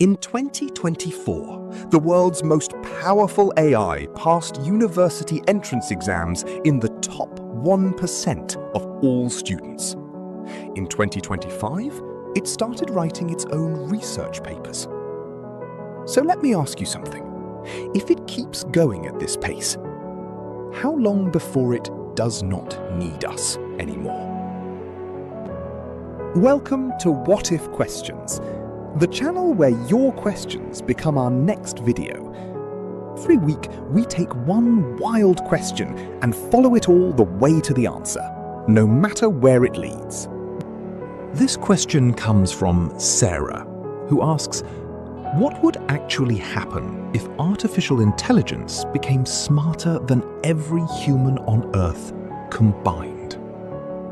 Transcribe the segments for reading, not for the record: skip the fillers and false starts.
In 2024, the world's most powerful AI passed university entrance exams in the top 1% of all students. In 2025, it started writing its own research papers. So let me ask you something. If it keeps going at this pace, how long before it does not need us anymore? Welcome to What If Questions, the channel where your questions become our next video. Every week, we take one wild question and follow it all the way to the answer, no matter where it leads. This question comes from Sarah, who asks, what would actually happen if artificial intelligence became smarter than every human on Earth combined?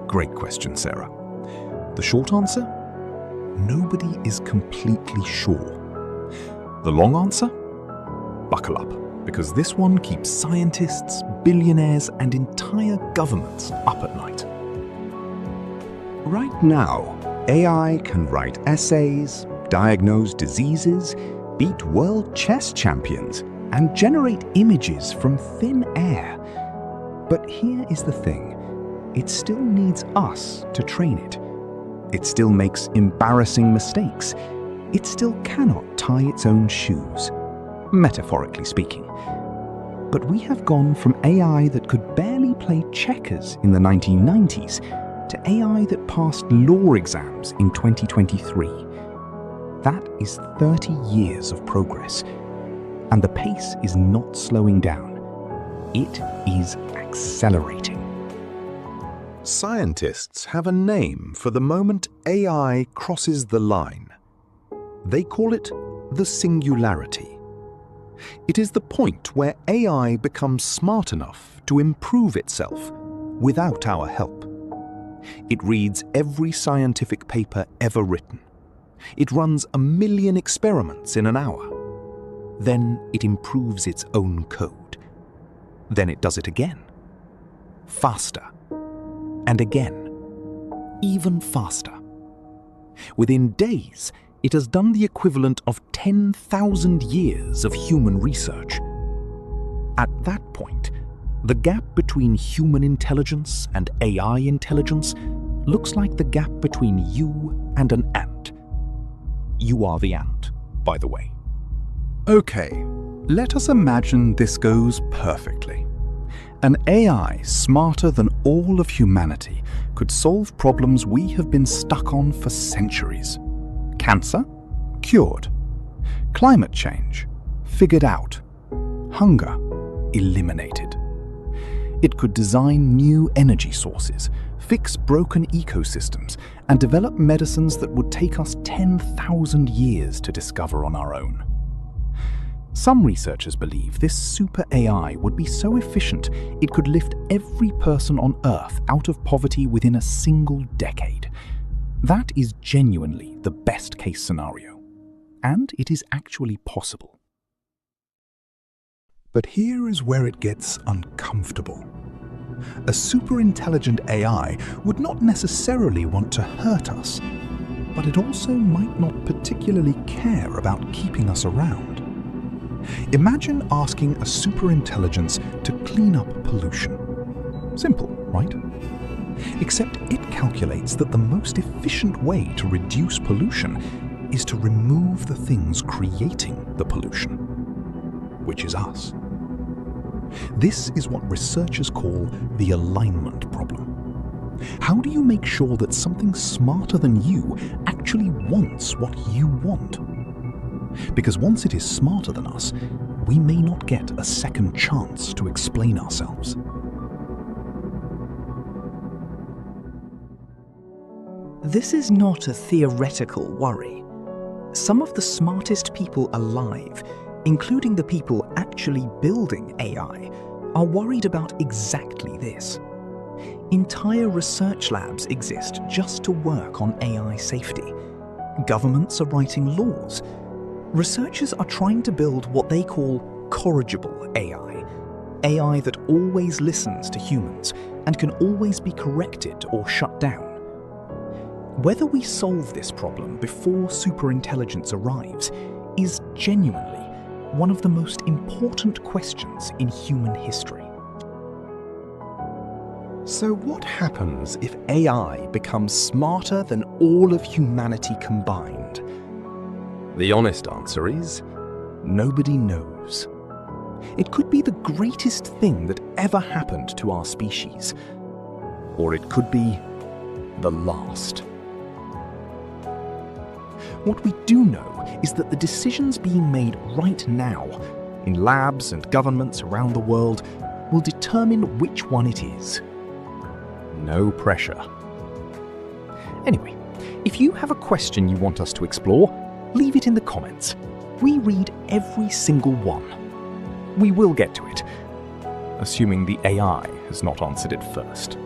Great question, Sarah. The short answer? Nobody is completely sure. The long answer? Buckle up, because this one keeps scientists, billionaires, and entire governments up at night. Right now, AI can write essays, diagnose diseases, beat world chess champions, and generate images from thin air. But here is the thing. It still needs us to train it. It still makes embarrassing mistakes. It still cannot tie its own shoes, metaphorically speaking. But we have gone from AI that could barely play checkers in the 1990s to AI that passed law exams in 2023. That is 30 years of progress. And the pace is not slowing down. It is accelerating. Scientists have a name for the moment AI crosses the line. They call it the Singularity. It is the point where AI becomes smart enough to improve itself without our help. It reads every scientific paper ever written. It runs 1 million experiments in an hour. Then it improves its own code. Then it does it again. Faster. And again, even faster. Within days, it has done the equivalent of 10,000 years of human research. At that point, the gap between human intelligence and AI intelligence looks like the gap between you and an ant. You are the ant, by the way. Okay, let us imagine this goes perfectly. An AI smarter than all of humanity could solve problems we have been stuck on for centuries. Cancer? Cured. Climate change? Figured out. Hunger? Eliminated. It could design new energy sources, fix broken ecosystems, and develop medicines that would take us 10,000 years to discover on our own. Some researchers believe this super AI would be so efficient it could lift every person on Earth out of poverty within a single decade. That is genuinely the best case scenario. And it is actually possible. But here is where it gets uncomfortable. A superintelligent AI would not necessarily want to hurt us, but it also might not particularly care about keeping us around. Imagine asking a superintelligence to clean up pollution. Simple, right? Except it calculates that the most efficient way to reduce pollution is to remove the things creating the pollution, which is us. This is what researchers call the alignment problem. How do you make sure that something smarter than you actually wants what you want? Because once it is smarter than us, we may not get a second chance to explain ourselves. This is not a theoretical worry. Some of the smartest people alive, including the people actually building AI, are worried about exactly this. Entire research labs exist just to work on AI safety. Governments are writing laws. Researchers are trying to build what they call corrigible AI, AI that always listens to humans and can always be corrected or shut down. Whether we solve this problem before superintelligence arrives is genuinely one of the most important questions in human history. So what happens if AI becomes smarter than all of humanity combined? The honest answer is, nobody knows. It could be the greatest thing that ever happened to our species, or it could be the last. What we do know is that the decisions being made right now in labs and governments around the world will determine which one it is. No pressure. Anyway, if you have a question you want us to explore, leave it in the comments. We read every single one. We will get to it, assuming the AI has not answered it first.